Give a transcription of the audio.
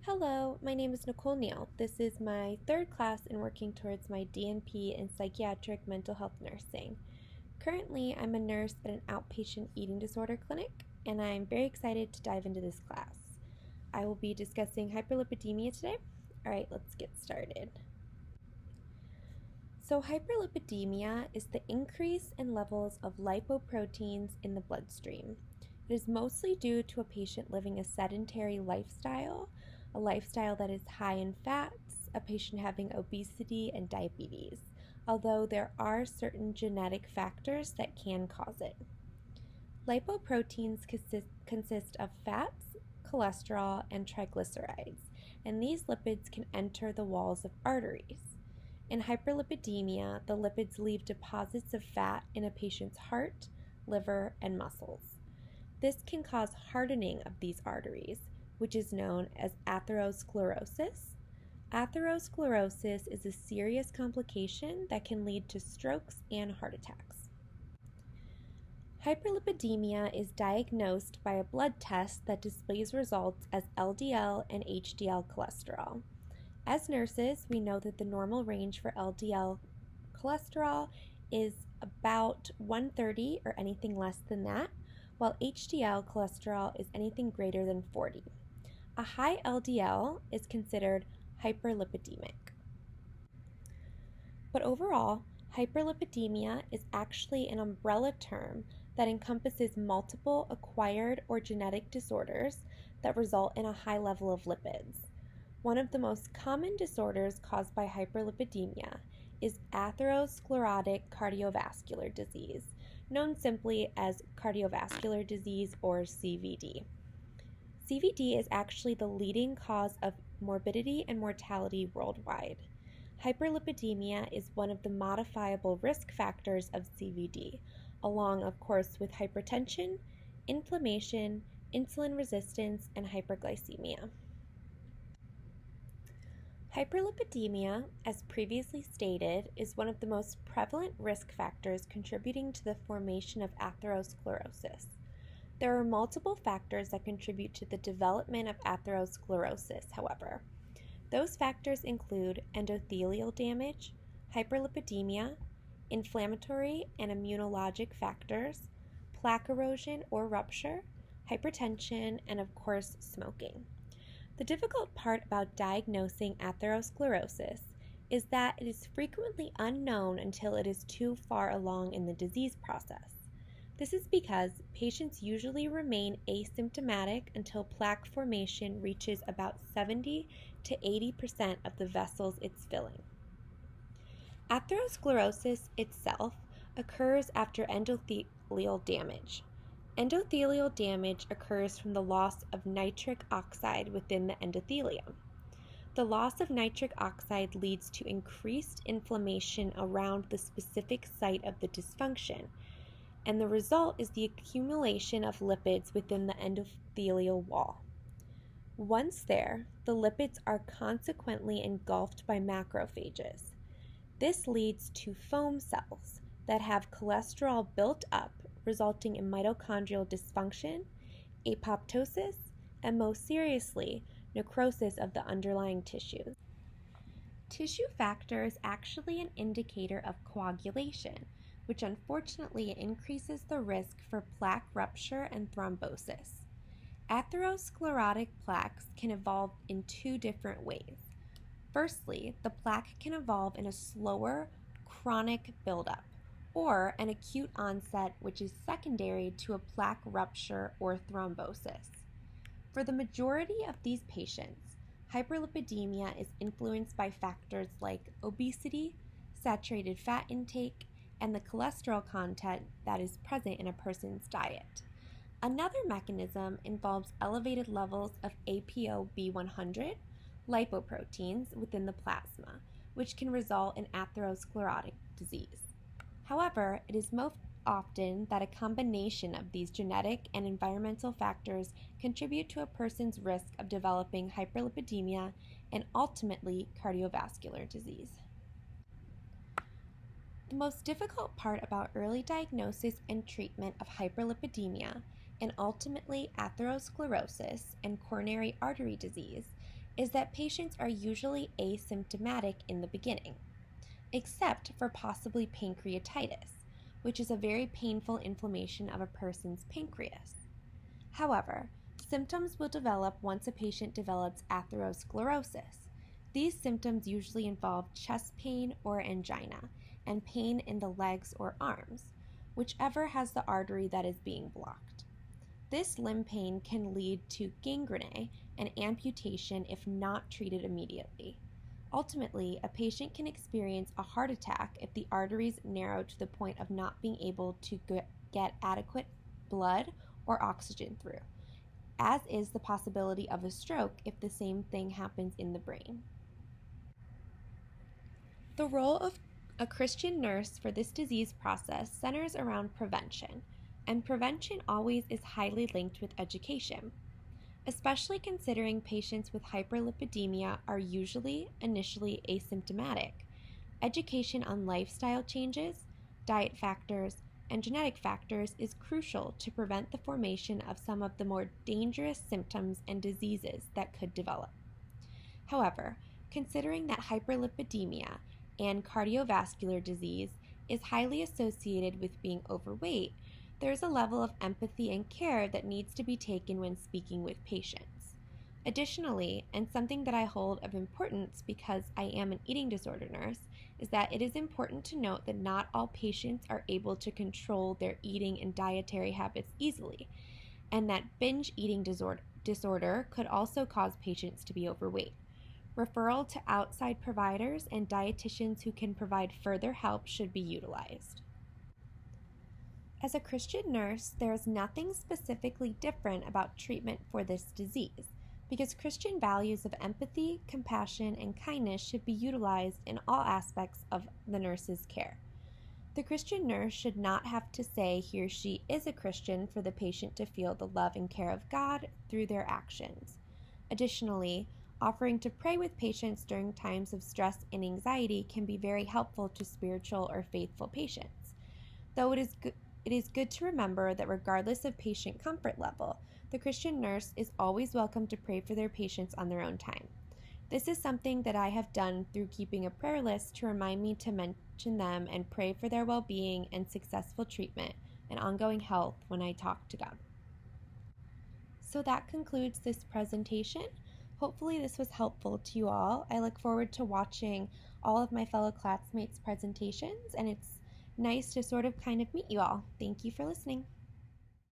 Hello, my name is Nicole Neal. This is my third class in working towards my DNP in psychiatric mental health nursing. Currently, I'm a nurse at an outpatient eating disorder clinic, and I'm very excited to dive into this class. I will be discussing hyperlipidemia today. All right, let's get started. So, hyperlipidemia is the increase in levels of lipoproteins in the bloodstream. It is mostly due to a patient living a sedentary lifestyle, a lifestyle that is high in fats, a patient having obesity and diabetes, although there are certain genetic factors that can cause it. Lipoproteins consist of fats, cholesterol, and triglycerides, and these lipids can enter the walls of arteries. In hyperlipidemia, the lipids leave deposits of fat in a patient's heart, liver, and muscles. This can cause hardening of these arteries, which is known as atherosclerosis. Atherosclerosis is a serious complication that can lead to strokes and heart attacks. Hyperlipidemia is diagnosed by a blood test that displays results as LDL and HDL cholesterol. As nurses, we know that the normal range for LDL cholesterol is about 130 or anything less than that, while HDL cholesterol is anything greater than 40. A high LDL is considered hyperlipidemic. But overall, hyperlipidemia is actually an umbrella term that encompasses multiple acquired or genetic disorders that result in a high level of lipids. One of the most common disorders caused by hyperlipidemia is atherosclerotic cardiovascular disease, known simply as cardiovascular disease or CVD. CVD is actually the leading cause of morbidity and mortality worldwide. Hyperlipidemia is one of the modifiable risk factors of CVD, along, of course, with hypertension, inflammation, insulin resistance, and hyperglycemia. Hyperlipidemia, as previously stated, is one of the most prevalent risk factors contributing to the formation of atherosclerosis. There are multiple factors that contribute to the development of atherosclerosis, however. Those factors include endothelial damage, hyperlipidemia, inflammatory and immunologic factors, plaque erosion or rupture, hypertension, and of course, smoking. The difficult part about diagnosing atherosclerosis is that it is frequently unknown until it is too far along in the disease process. This is because patients usually remain asymptomatic until plaque formation reaches about 70 to 80% of the vessels it's filling. Atherosclerosis itself occurs after endothelial damage. Endothelial damage occurs from the loss of nitric oxide within the endothelium. The loss of nitric oxide leads to increased inflammation around the specific site of the dysfunction, and the result is the accumulation of lipids within the endothelial wall. Once there, the lipids are consequently engulfed by macrophages. This leads to foam cells that have cholesterol built up, resulting in mitochondrial dysfunction, apoptosis, and most seriously, necrosis of the underlying tissues. Tissue factor is actually an indicator of coagulation, which unfortunately increases the risk for plaque rupture and thrombosis. Atherosclerotic plaques can evolve in two different ways. Firstly, the plaque can evolve in a slower, chronic buildup, or an acute onset which is secondary to a plaque rupture or thrombosis. For the majority of these patients, hyperlipidemia is influenced by factors like obesity, saturated fat intake, and the cholesterol content that is present in a person's diet. Another mechanism involves elevated levels of ApoB100, lipoproteins, within the plasma, which can result in atherosclerotic disease. However, it is most often that a combination of these genetic and environmental factors contribute to a person's risk of developing hyperlipidemia and ultimately cardiovascular disease. The most difficult part about early diagnosis and treatment of hyperlipidemia and ultimately atherosclerosis and coronary artery disease is that patients are usually asymptomatic in the beginning, except for possibly pancreatitis, which is a very painful inflammation of a person's pancreas. However, symptoms will develop once a patient develops atherosclerosis. These symptoms usually involve chest pain or angina and pain in the legs or arms, whichever has the artery that is being blocked. This limb pain can lead to gangrene and amputation if not treated immediately. Ultimately, a patient can experience a heart attack if the arteries narrow to the point of not being able to get adequate blood or oxygen through, as is the possibility of a stroke if the same thing happens in the brain. The role of a Christian nurse for this disease process centers around prevention, and prevention always is highly linked with education, especially considering patients with hyperlipidemia are usually initially asymptomatic. Education on lifestyle changes, diet factors, and genetic factors is crucial to prevent the formation of some of the more dangerous symptoms and diseases that could develop. However, considering that hyperlipidemia and cardiovascular disease is highly associated with being overweight, there is a level of empathy and care that needs to be taken when speaking with patients. Additionally, and something that I hold of importance because I am an eating disorder nurse, is that it is important to note that not all patients are able to control their eating and dietary habits easily, and that binge eating disorder could also cause patients to be overweight. Referral to outside providers and dietitians who can provide further help should be utilized. As a Christian nurse, there is nothing specifically different about treatment for this disease, because Christian values of empathy, compassion, and kindness should be utilized in all aspects of the nurse's care. The Christian nurse should not have to say he or she is a Christian for the patient to feel the love and care of God through their actions. Additionally, offering to pray with patients during times of stress and anxiety can be very helpful to spiritual or faithful patients. Though it is good to remember that regardless of patient comfort level, the Christian nurse is always welcome to pray for their patients on their own time. This is something that I have done through keeping a prayer list to remind me to mention them and pray for their well-being and successful treatment and ongoing health when I talk to God. So that concludes this presentation. Hopefully this was helpful to you all. I look forward to watching all of my fellow classmates' presentations, and it's nice to sort of kind of meet you all. Thank you for listening.